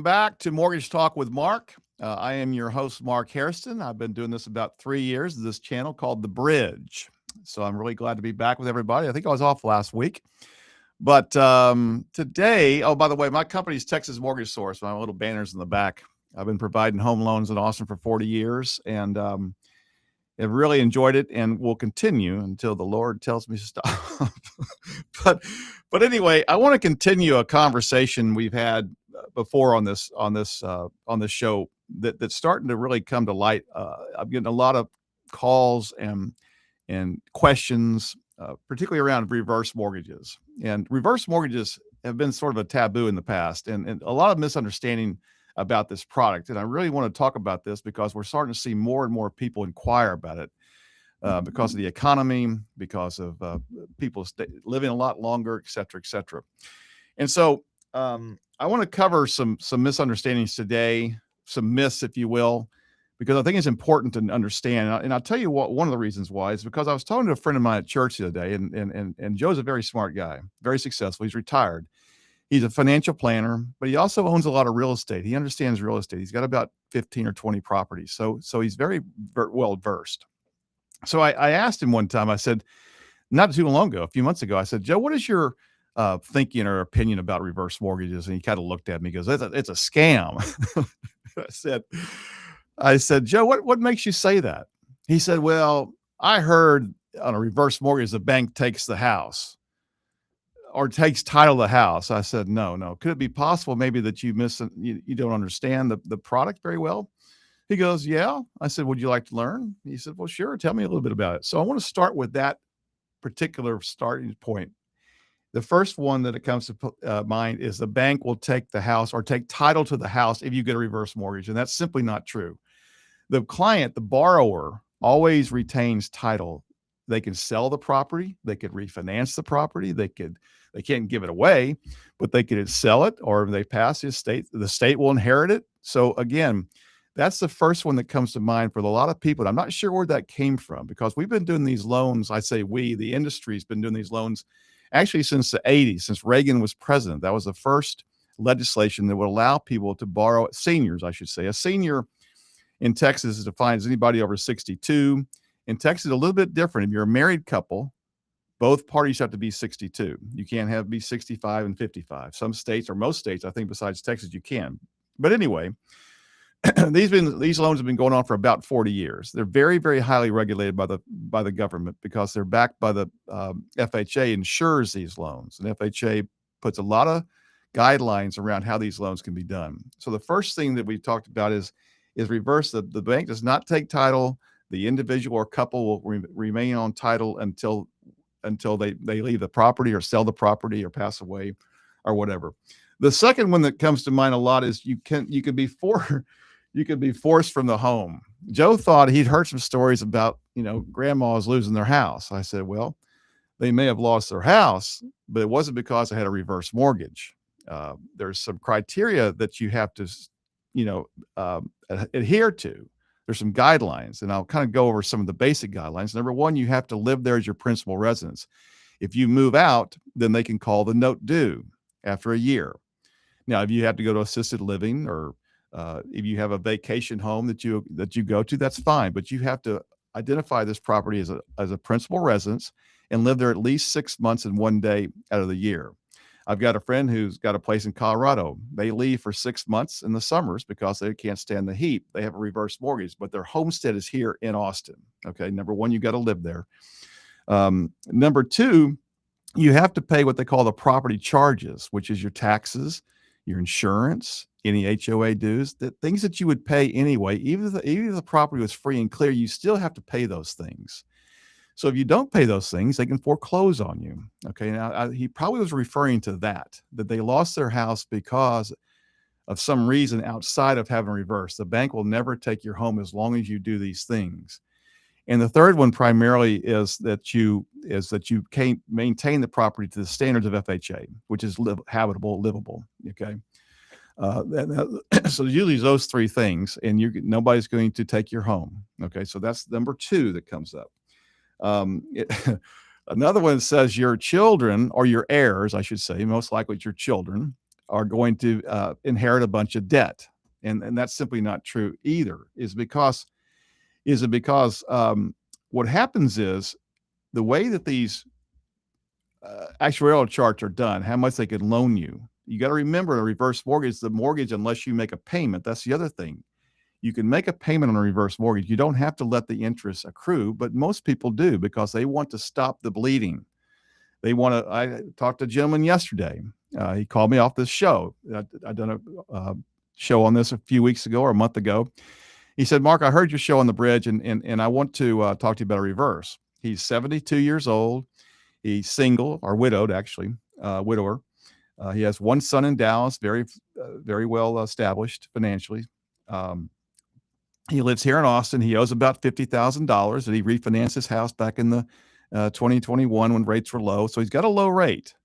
Welcome back to Mortgage Talk with Mark. I am your host, Mark Hairston. I've been doing this about 3 years, this channel called The Bridge. So I'm really glad to be back with everybody. I think I was off last week. But today, oh, by the way, my company's Texas Mortgage Source. My little banners in the back. I've been providing home loans in Austin for 40 years and have really enjoyed it and will continue until the Lord tells me to stop. but anyway, I want to continue a conversation we've had before on this show that's starting to really come to light. I'm getting a lot of calls and questions, particularly around reverse mortgages. And reverse mortgages have been sort of a taboo in the past, and a lot of misunderstanding about this product. And I really want to talk about this because we're starting to see more and more people inquire about it because of the economy, because of people living a lot longer, et cetera, et cetera. And so I want to cover some misunderstandings today, some myths, if you will, because I think it's important to understand. And I'll tell you what, one of the reasons why is because I was talking to a friend of mine at church the other day, and Joe's a very smart guy, very successful. He's retired. He's a financial planner, but he also owns a lot of real estate. He understands real estate. He's got about 15 or 20 properties. So he's very well versed. So I asked him one time, I said, not too long ago, a few months ago, I said, Joe, what is your thinking or opinion about reverse mortgages? And he kind of looked at me and goes, it's a scam. I said, Joe, what makes you say that? He said, well, I heard on a reverse mortgage, the bank takes the house or takes title of the house. I said, no. Could it be possible maybe that you don't understand the product very well? He goes, yeah. I said, would you like to learn? He said, well, sure. Tell me a little bit about it. So I want to start with that particular starting point. The first one that it comes to mind is the bank will take the house or take title to the house if you get a reverse mortgage. And that's simply not true. The client, the borrower, always retains title. They can sell the property. They could refinance the property. They can't give it away, but they could sell it, or if they pass the state will inherit it. So again, that's the first one that comes to mind for a lot of people. And I'm not sure where that came from because we've been doing these loans. I say the industry's been doing these loans actually since the 80s, since Reagan was president. That was the first legislation that would allow people to borrow, seniors, I should say. A senior in Texas is defined as anybody over 62. In Texas, a little bit different. If you're a married couple, both parties have to be 62. You can't be 65 and 55. Some states, or most states, I think besides Texas, you can. But anyway, these loans have been going on for about 40 years. They're very, very highly regulated by the government because they're backed by the FHA insures these loans. And FHA puts a lot of guidelines around how these loans can be done. So the first thing that we talked about is reverse. The bank does not take title. The individual or couple will remain on title until they leave the property or sell the property or pass away or whatever. The second one that comes to mind a lot is you could be forced from the home. Joe thought he'd heard some stories about, grandmas losing their house. I said, well, they may have lost their house, but it wasn't because they had a reverse mortgage. There's some criteria that you have to, adhere to. There's some guidelines, and I'll kind of go over some of the basic guidelines. Number one, you have to live there as your principal residence. If you move out, then they can call the note due after a year. Now, if you have to go to assisted living or if you have a vacation home that you go to, that's fine. But you have to identify this property as a principal residence and live there at least 6 months and 1 day out of the year. I've got a friend who's got a place in Colorado. They leave for 6 months in the summers because they can't stand the heat. They have a reverse mortgage, but their homestead is here in Austin. Okay, number one, you got to live there. Number two, you have to pay what they call the property charges, which is your taxes, your insurance, any HOA dues, things that you would pay anyway. Even if the property was free and clear, you still have to pay those things. So if you don't pay those things, they can foreclose on you. Okay, now he probably was referring to that they lost their house because of some reason outside of having reverse. The bank will never take your home as long as you do these things. And the third one primarily is that you can't maintain the property to the standards of FHA, which is habitable, livable. Okay. So usually those three things, and nobody's going to take your home. Okay. So that's number two that comes up. Another one says your children, or your heirs, I should say, most likely it's your children, are going to inherit a bunch of debt. And that's simply not true either. Is it because what happens is the way that these actuarial charts are done, how much they can loan you. You got to remember a reverse mortgage, the mortgage, unless you make a payment. That's the other thing. You can make a payment on a reverse mortgage. You don't have to let the interest accrue, but most people do because they want to stop the bleeding. They want to. I talked to a gentleman yesterday. He called me off this show. I done a show on this a few weeks ago or a month ago. He said, "Mark, I heard your show on the bridge, and I want to talk to you about a reverse." He's 72 years old. He's single or widowed, actually, widower. He has one son in Dallas, very well established financially. Um, he lives here in Austin. He owes about $50,000, and he refinanced his house back in the 2021 when rates were low. So he's got a low rate.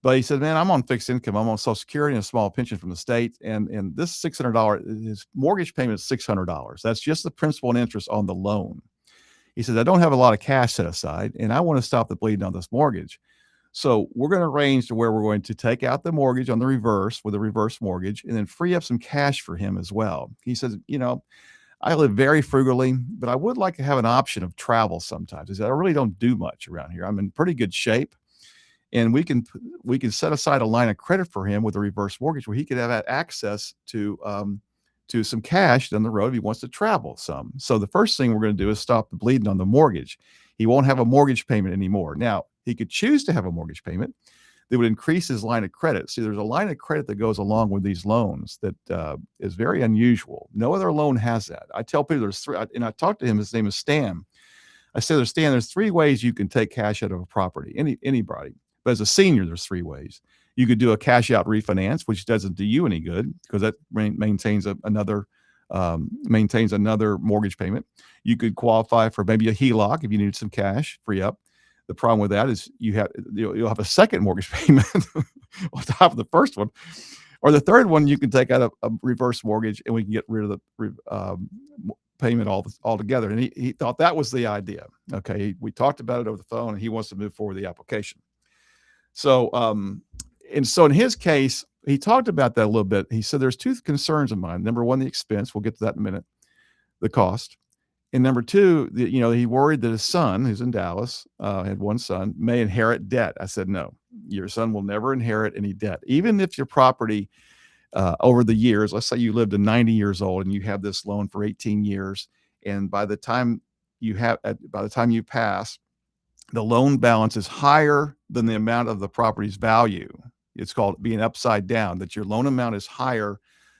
But he said, "Man, I'm on fixed income. I'm on Social Security and a small pension from the state, and this $600, his mortgage payment is $600. That's just the principal and interest on the loan." He says, "I don't have a lot of cash set aside, and I want to stop the bleeding on this mortgage. So we're going to arrange to where we're going to take out the mortgage on the reverse with a reverse mortgage and then free up some cash for him as well." He says, "I live very frugally, but I would like to have an option of travel sometimes." He said, "I really don't do much around here. I'm in pretty good shape. And we can set aside a line of credit for him with a reverse mortgage where he could have access to some cash down the road if he wants to travel some." So the first thing we're going to do is stop the bleeding on the mortgage. He won't have a mortgage payment anymore. Now, he could choose to have a mortgage payment that would increase his line of credit. See, there's a line of credit that goes along with these loans that is very unusual. No other loan has that. I tell people there's three, and I talked to him. His name is Stan. I said, Stan, there's three ways you can take cash out of a property, anybody. But as a senior, there's three ways. You could do a cash out refinance, which doesn't do you any good because that maintains another mortgage payment. You could qualify for maybe a HELOC if you need some cash, free up. The problem with that is you'll have a second mortgage payment on top of the first one. Or the third one, you can take out a reverse mortgage and we can get rid of the payment altogether. And he thought that was the idea. Okay, we talked about it over the phone, and he wants to move forward with the application. So, so in his case, he talked about that a little bit. He said, "There's two concerns of mine. Number one, the expense. We'll get to that in a minute. The cost. And number two, he worried that his son, who's in Dallas, had one son, may inherit debt." I said, "No, your son will never inherit any debt. Even if your property over the years, let's say you lived to 90 years old and you have this loan for 18 years. And by the time you pass, the loan balance is higher than the amount of the property's value. It's called being upside down, that your loan amount is higher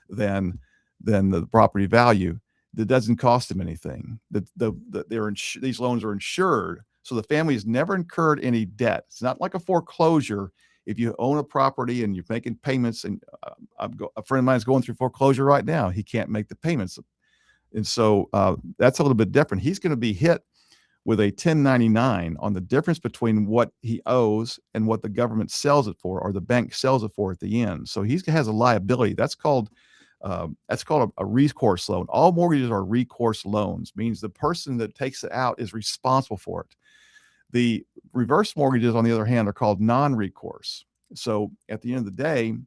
than the property value. That doesn't cost them anything. These loans are insured, so the family has never incurred any debt. It's not like a foreclosure. If you own a property and you're making payments, and a friend of mine is going through foreclosure right now, he can't make the payments, and so that's a little bit different. He's going to be hit with a 1099 on the difference between what he owes and what the government sells it for, or the bank sells it for at the end. So he has a liability. That's called a recourse loan. All mortgages are recourse loans, means the person that takes it out is responsible for it. The reverse mortgages, on the other hand, are called non-recourse. So at the end of the day,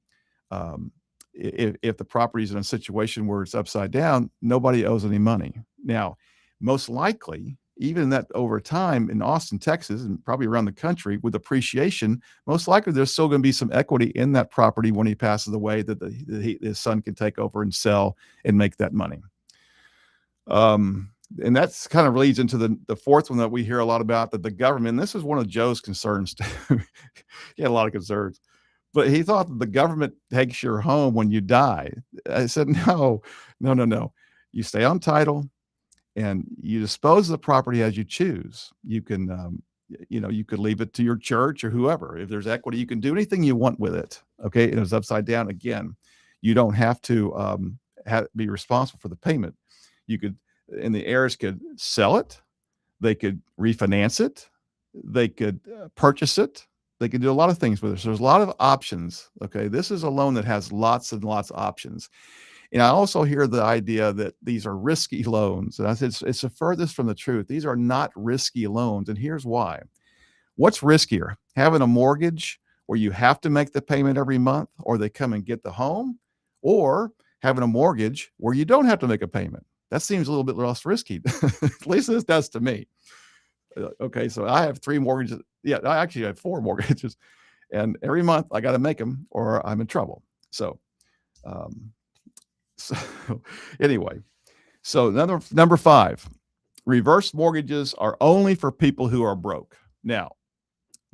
if the property is in a situation where it's upside down, nobody owes any money. Now, most likely, even that over time in Austin, Texas, and probably around the country with appreciation, most likely there's still going to be some equity in that property when he passes away that his son can take over and sell and make that money. And that's kind of leads into the fourth one that we hear a lot about, that the government, and this is one of Joe's concerns too. He had a lot of concerns, but he thought that the government takes your home when you die. I said, no. You stay on title and you dispose of the property as you choose. You can, you could leave it to your church or whoever. If there's equity, you can do anything you want with it. Okay. And it's upside down again. You don't have to be responsible for the payment. You could, and the heirs could sell it. They could refinance it. They could purchase it. They could do a lot of things with it. So there's a lot of options. Okay. This is a loan that has lots and lots of options. And I also hear the idea that these are risky loans. And I said, it's the furthest from the truth. These are not risky loans. And here's why. What's riskier, having a mortgage where you have to make the payment every month, or they come and get the home, or having a mortgage where you don't have to make a payment. That seems a little bit less risky. At least this does to me. Okay, so I have 3 mortgages. Yeah, I actually have 4 mortgages, and every month I got to make them or I'm in trouble. So, um, so anyway, so number 5, reverse mortgages are only for people who are broke. Now,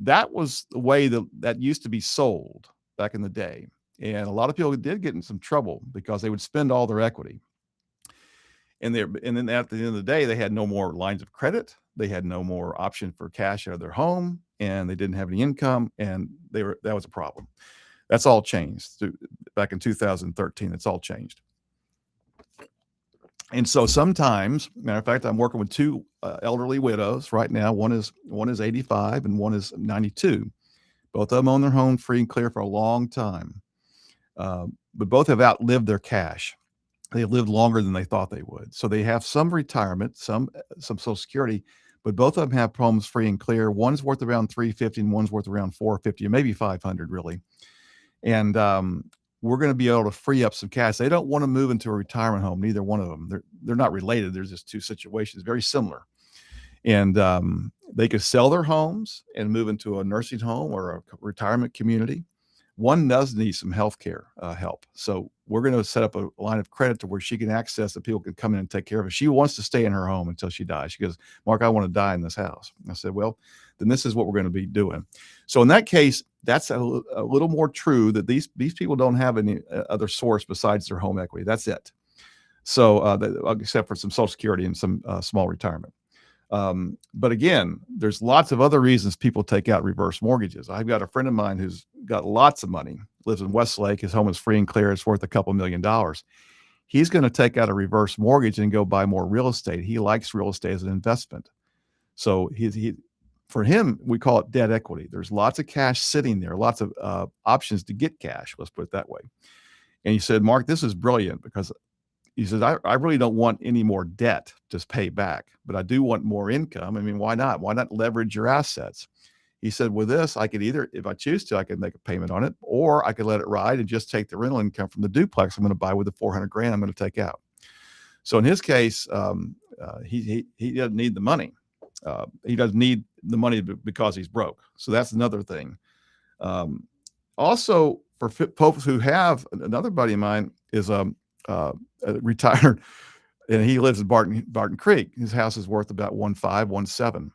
that was the way that used to be sold back in the day, and a lot of people did get in some trouble because they would spend all their equity. And then at the end of the day, they had no more lines of credit. They had no more option for cash out of their home, and they didn't have any income, and that was a problem. That's all changed back in 2013. It's all changed. And so sometimes, matter of fact, I'm working with 2 elderly widows right now. One is 85 and one is 92. Both of them own their home free and clear for a long time, but both have outlived their cash. They lived longer than they thought they would. So they have some retirement, some Social Security, but both of them have homes free and clear. One's worth around 350 and one's worth around 450, or maybe 500 really. And we're going to be able to free up some cash. They don't want to move into a retirement home, neither one of them. They're not related. There's just 2 situations, very similar. And they could sell their homes and move into a nursing home or a retirement community. One does need some healthcare help. So we're going to set up a line of credit to where she can access that people can come in and take care of her. She wants to stay in her home until she dies. She goes, Mark, I want to die in this house. I said, well, then this is what we're going to be doing. So in that case, that's a little more true that these people don't have any other source besides their home equity. That's it. So except for some Social Security and some small retirement. But again, there's lots of other reasons people take out reverse mortgages. I've got a friend of mine who's got lots of money, lives in Westlake. His home is free and clear. It's worth a couple $1 million. He's going to take out a reverse mortgage and go buy more real estate. He likes real estate as an investment. So for him, we call it debt equity. There's lots of cash sitting there, lots of options to get cash. Let's put it that way. And he said, Mark, this is brilliant because he says, I really don't want any more debt to pay back, but I do want more income. I mean, why not? Why not leverage your assets? He said, with this, I could either, if I choose to, I could make a payment on it, or I could let it ride and just take the rental income from the duplex I'm going to buy with the 400 grand I'm going to take out. So in his case, he doesn't need the money. He doesn't need the money because he's broke. So that's another thing. Also, for folks who have, another buddy of mine is retired, and he lives in Barton Creek. His house is worth about 1.5, 1.7.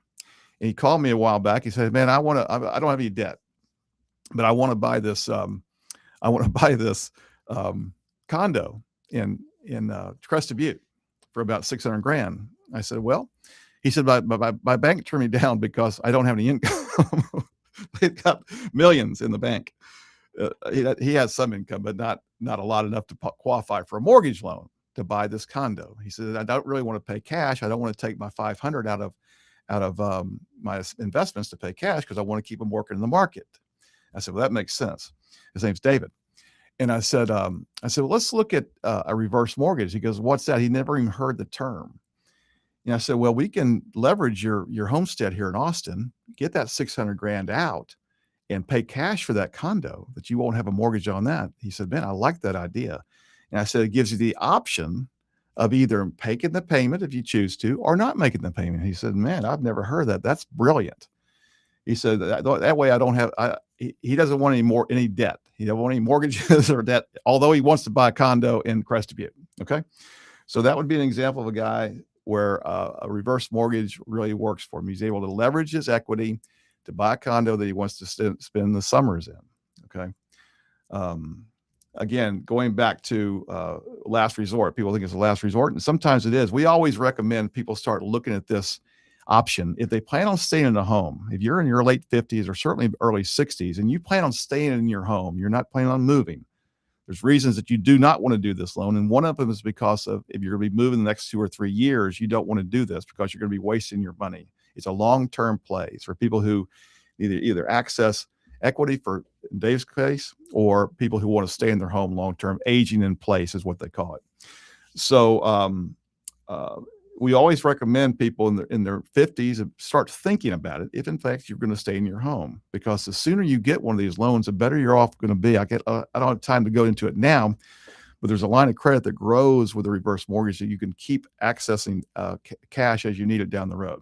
And he called me a while back. He said, "Man, I don't have any debt, but I want to buy this. Condo in Crested Butte for about 600 grand." I said, "Well," he said, my bank turned me down because I don't have any income. They've got millions in the bank. He has some income, but not a lot enough to qualify for a mortgage loan to buy this condo. He said, I don't really want to pay cash. I don't want to take my 500 out of my investments to pay cash because I want to keep them working in the market. I said, well, that makes sense. His name's David. And I said, well, let's look at a reverse mortgage. He goes, what's that? He never even heard the term. And I said, well, we can leverage your homestead here in Austin, get that 600 grand out and pay cash for that condo that you won't have a mortgage on that. He said, man, I like that idea. And I said, it gives you the option of either making the payment if you choose to, or not making the payment. He said, man, I've never heard that. That's brilliant. He said, that way I don't have, he doesn't want any debt. He doesn't want any mortgages or debt, although he wants to buy a condo in Crested Butte. Okay. So that would be an example of a guy where a reverse mortgage really works for him. He's able to leverage his equity to buy a condo that he wants to spend the summers in. Okay. Again, going back to last resort, people think it's a last resort, and sometimes it is. We always recommend people start looking at this option. If they plan on staying in a home, if you're in your late 50s or certainly early 60s, and you plan on staying in your home, you're not planning on moving, there's reasons that you do not want to do this loan. And one of them is because of, if you're going to be moving the next 2 or 3 years, you don't want to do this because you're going to be wasting your money. It's a long-term play. It's for people who either access equity, for Dave's case, or people who want to stay in their home long-term. Aging in place is what they call it. So we always recommend people in their 50s to start thinking about it if in fact you're going to stay in your home, because the sooner you get one of these loans, the better you're off going to be. I don't have time to go into it now, but there's a line of credit that grows with a reverse mortgage that you can keep accessing cash as you need it down the road.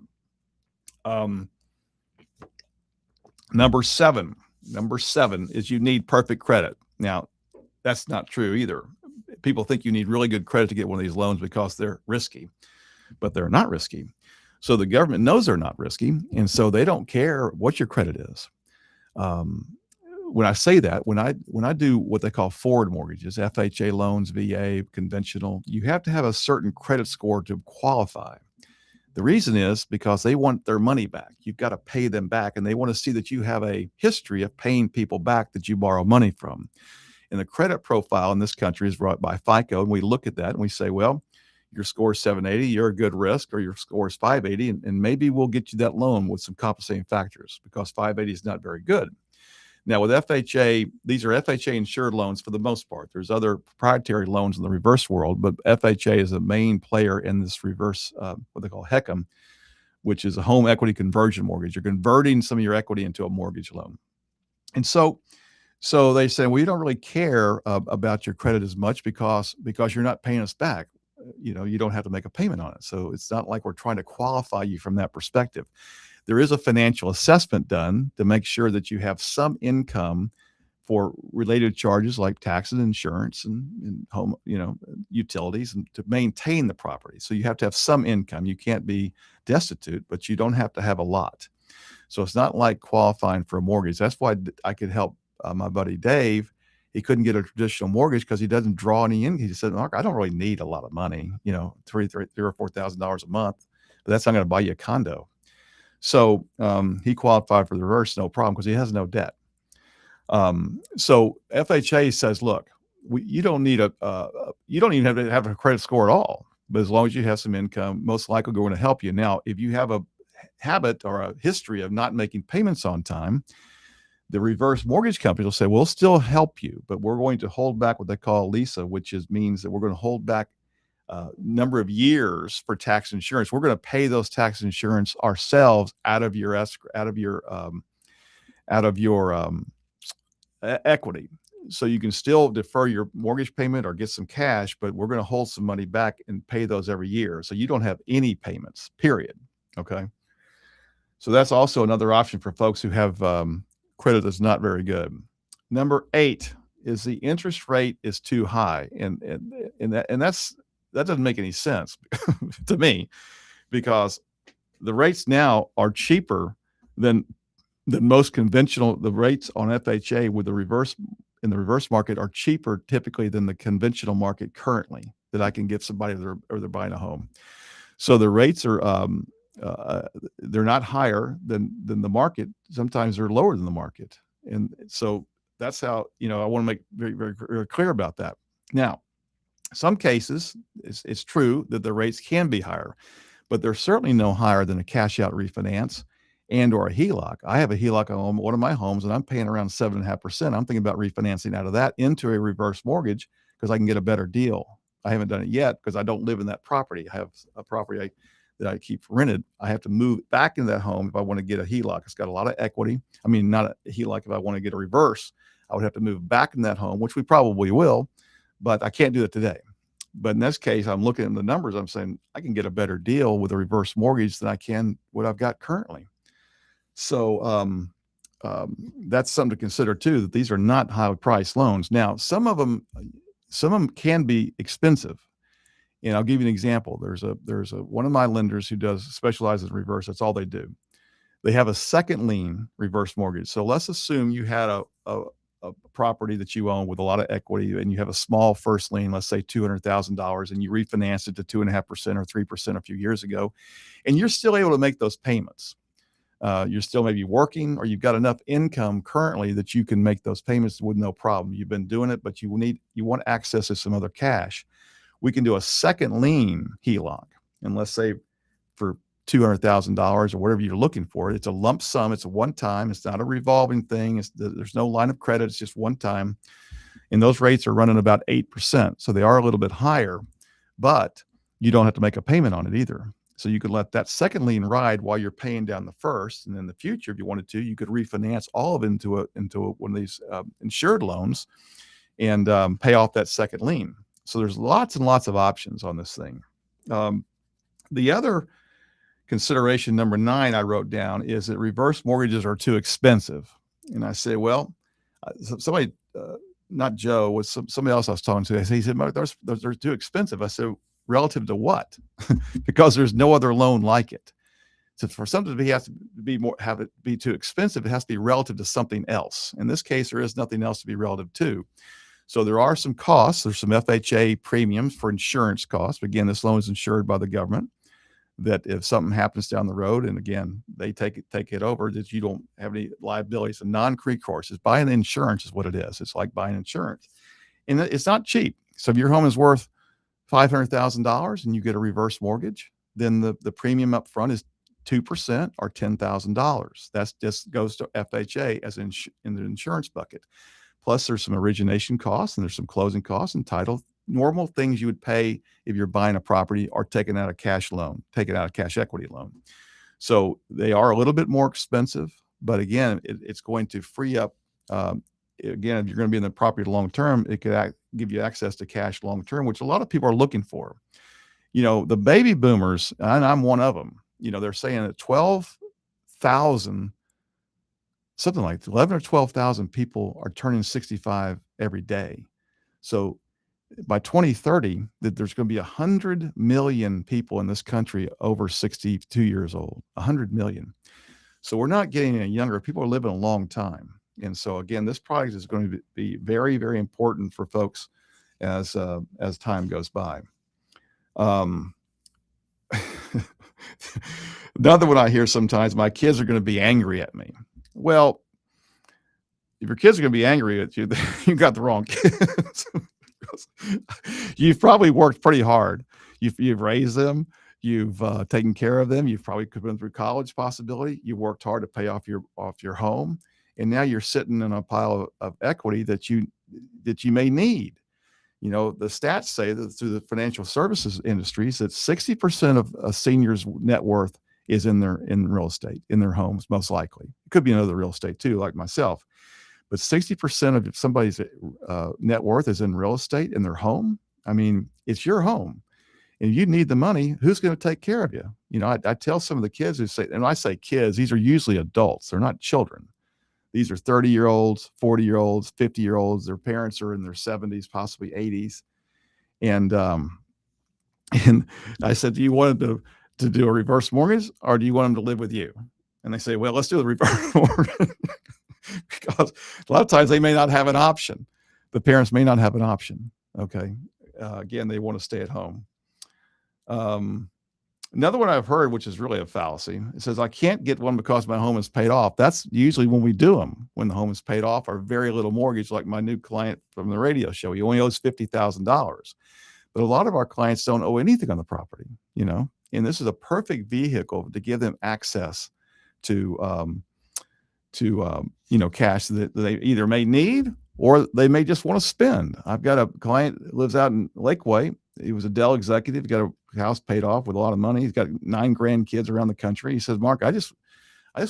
Number seven is you need perfect credit. Now, that's not true either. People think you need really good credit to get one of these loans because they're risky, but they're not risky. So the government knows they're not risky, and so they don't care what your credit is. When I say that, when I do what they call forward mortgages, FHA loans, VA, conventional, you have to have a certain credit score to qualify. The reason is because they want their money back. You've got to pay them back, and they want to see that you have a history of paying people back that you borrow money from. And the credit profile in this country is brought by FICO, and we look at that and we say, well, your score is 780, you're a good risk, or your score is 580, and maybe we'll get you that loan with some compensating factors, because 580 is not very good. Now, with FHA, these are FHA insured loans for the most part. There's other proprietary loans in the reverse world, but FHA is the main player in this reverse, what they call HECM, which is a home equity conversion mortgage. You're converting some of your equity into a mortgage loan. And so they say, well, you don't really care about your credit as much because you're not paying us back. You don't have to make a payment on it. So it's not like we're trying to qualify you from that perspective. There is a financial assessment done to make sure that you have some income for related charges like taxes, insurance, and home, utilities, and to maintain the property. So you have to have some income. You can't be destitute, but you don't have to have a lot. So it's not like qualifying for a mortgage. That's why I could help my buddy Dave. He couldn't get a traditional mortgage because he doesn't draw any income. He said, Mark, I don't really need a lot of money, $3,000 or $4,000 a month, but that's not going to buy you a condo. So he qualified for the reverse, no problem, because he has no debt. So FHA says, look, you don't need you don't even have to have a credit score at all, but as long as you have some income, most likely we're going to help you. Now, if you have a habit or a history of not making payments on time, the reverse mortgage company will say, we'll still help you, but we're going to hold back what they call LISA, which means that we're going to hold back number of years for tax insurance. We're going to pay those tax insurance ourselves out of your equity. So you can still defer your mortgage payment or get some cash, but we're going to hold some money back and pay those every year. So you don't have any payments, period. Okay. So that's also another option for folks who have credit that's not very good. Number 8 is the interest rate is too high. And that doesn't make any sense to me, because the rates now are cheaper than most conventional. The rates on FHA with the reverse market are cheaper typically than the conventional market currently that I can give somebody they're buying a home. So the rates are they're not higher than the market. Sometimes they're lower than the market, and so that's how I want to make very, very, very clear about that. Now, some cases, it's true that the rates can be higher, but they're certainly no higher than a cash out refinance and or a HELOC. I have a HELOC on one of my homes, and I'm paying around 7.5%. I'm thinking about refinancing out of that into a reverse mortgage because I can get a better deal. I haven't done it yet because I don't live in that property. I have a property that I keep rented. I have to move back into that home if I want to get a HELOC. It's got a lot of equity. I mean, not a HELOC. If I want to get a reverse, I would have to move back in that home, which we probably will, but I can't do it today. But in this case, I'm looking at the numbers. I'm saying I can get a better deal with a reverse mortgage than I can what I've got currently. So that's something to consider too, that these are not high priced loans. Now, some of them can be expensive. And I'll give you an example. There's one of my lenders who specializes in reverse. That's all they do. They have a second lien reverse mortgage. So let's assume you had a property that you own with a lot of equity, and you have a small first lien, let's say $200,000, and you refinanced it to 2.5% or 3% a few years ago, and you're still able to make those payments. You're still maybe working, or you've got enough income currently that you can make those payments with no problem. You've been doing it, but you want access to some other cash. We can do a second lien HELOC, and let's say for $200,000 or whatever you're looking for. It's a lump sum. It's a one time. It's not a revolving thing. There's no line of credit. It's just one time. And those rates are running about 8%. So they are a little bit higher, but you don't have to make a payment on it either. So you could let that second lien ride while you're paying down the first, and in the future, if you wanted to, you could refinance all of it into one of these insured loans and pay off that second lien. So there's lots and lots of options on this thing. The other consideration, number 9, I wrote down, is that reverse mortgages are too expensive. And I say, well, somebody, not Joe, was somebody else I was talking to. He said, they're too expensive. I said, relative to what? Because there's no other loan like it. So for something to have to be have it be too expensive, it has to be relative to something else. In this case, there is nothing else to be relative to. So there are some costs. There's some FHA premiums for insurance costs. Again, this loan is insured by the government, that if something happens down the road, and again, they take it over, that you don't have any liabilities. And non-recourse is buying insurance is what it is. It's like buying insurance. And it's not cheap. So if your home is worth $500,000 and you get a reverse mortgage, then the premium up front is 2% or $10,000. That just goes to FHA as in the insurance bucket. Plus there's some origination costs and there's some closing costs and title, normal things you would pay if you're buying a property or taking out a cash equity loan. So they are a little bit more expensive, but again, it's going to free up, again, if you're going to be in the property long term, it could give you access to cash long term, which a lot of people are looking for. The baby boomers, and I'm one of them, they're saying that 12,000, something like 11 or 12,000 people are turning 65 every day. So by 2030, that there's going to be 100 million people in this country over 62 years old, 100 million. So we're not getting any younger. People are living a long time. And so again, this product is going to be very, very important for folks as time goes by. Another one I hear sometimes, my kids are going to be angry at me. Well, if your kids are going to be angry at you, you got the wrong kids. You've probably worked pretty hard. You've raised them. You've taken care of them. You've probably been through college possibility. You worked hard to pay off your home. And now you're sitting in a pile of equity that you may need. The stats say that through the financial services industries that 60% of a senior's net worth is in real estate, in their homes, most likely. It could be another real estate too, like myself. But 60% of somebody's net worth is in real estate in their home. I mean, it's your home. And you need the money. Who's going to take care of you? I tell some of the kids who say, and when I say kids, these are usually adults. They're not children. These are 30-year-olds, 40-year-olds, 50-year-olds. Their parents are in their 70s, possibly 80s. And I said, do you want them to do a reverse mortgage or do you want them to live with you? And they say, well, let's do the reverse mortgage. Because a lot of times they may not have an option. The parents may not have an option. Okay. Again, they want to stay at home. Another one I've heard, which is really a fallacy, it says, I can't get one because my home is paid off. That's usually when we do them, when the home is paid off or very little mortgage, like my new client from the radio show. He only owes $50,000. But a lot of our clients don't owe anything on the property, and this is a perfect vehicle to give them access to cash that they either may need or they may just want to spend. I've got a client that lives out in Lakeway. He was a Dell executive, got a house paid off with a lot of money. He's got 9 grandkids around the country. He says, Mark, I just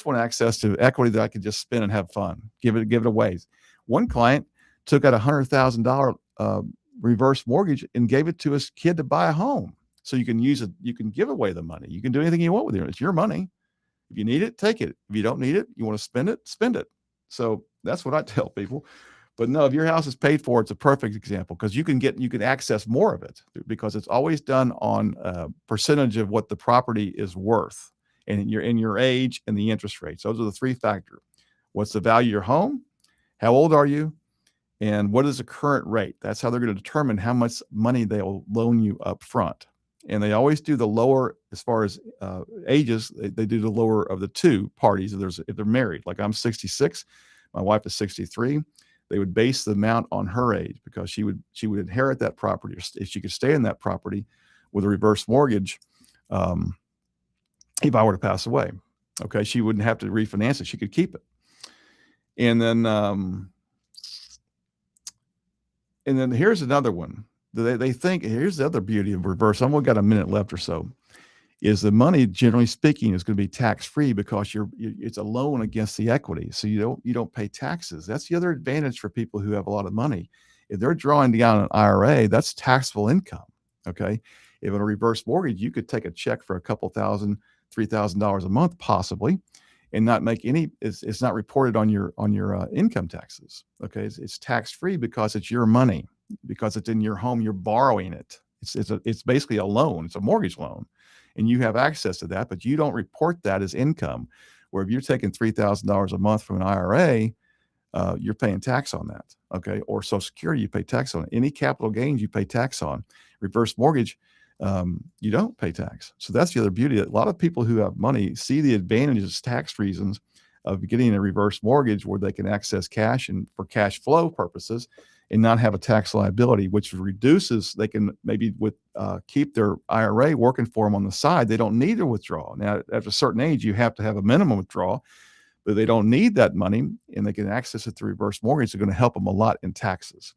want access to equity that I could just spend and have fun, give it away. One client took out $100,000 reverse mortgage and gave it to his kid to buy a home. So you can use it. You can give away the money. You can do anything you want with it. It's your money. If you need it, take it. If you don't need it, you want to spend it. So that's what I tell people. But no, if your house is paid for, it's a perfect example because you can access more of it because it's always done on a percentage of what the property is worth and in your age and the interest rates. Those are the 3 factors. What's the value of your home? How old are you? And what is the current rate? That's how they're going to determine how much money they'll loan you up front. And they always do the lower, as far as ages, they do the lower of the 2 parties if they're married. Like I'm 66, my wife is 63. They would base the amount on her age because she would inherit that property, or if she could stay in that property with a reverse mortgage, if I were to pass away. Okay, she wouldn't have to refinance it; she could keep it. And then here's another one. They think, here's the other beauty of reverse. I've only got a minute left or so. Is the money, generally speaking, is going to be tax free because it's a loan against the equity, so you don't pay taxes. That's the other advantage for people who have a lot of money. If they're drawing down an IRA, that's taxable income. Okay, if in a reverse mortgage, you could take a check for a couple thousand, $3,000 a month, possibly, and not make any. It's not reported on your income taxes. Okay, it's tax free because it's your money, because it's in your home. You're borrowing it. It's basically a loan. It's a mortgage loan, and you have access to that, but you don't report that as income. Where if you're taking $3,000 a month from an IRA, you're paying tax on that. Okay, or Social Security, you pay tax on it. Any capital gains, you pay tax on. Reverse mortgage, you don't pay tax. So that's the other beauty. A lot of people who have money see the advantages, tax reasons, of getting a reverse mortgage where they can access cash and for cash flow purposes and not have a tax liability, which reduces, they can maybe keep their IRA working for them on the side. They don't need to withdraw. Now, at a certain age, you have to have a minimum withdrawal, but they don't need that money and they can access it through reverse mortgage. They're going to help them a lot in taxes.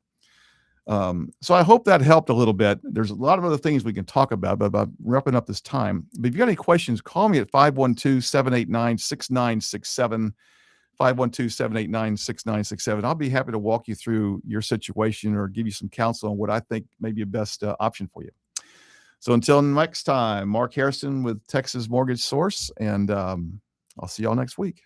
So I hope that helped a little bit. There's a lot of other things we can talk about, but about wrapping up this time. But if you got any questions, call me at 512-789-6967, 512-789-6967. I'll be happy to walk you through your situation or give you some counsel on what I think may be a best option for you. So until next time, Mark Harrison with Texas Mortgage Source, and I'll see y'all next week.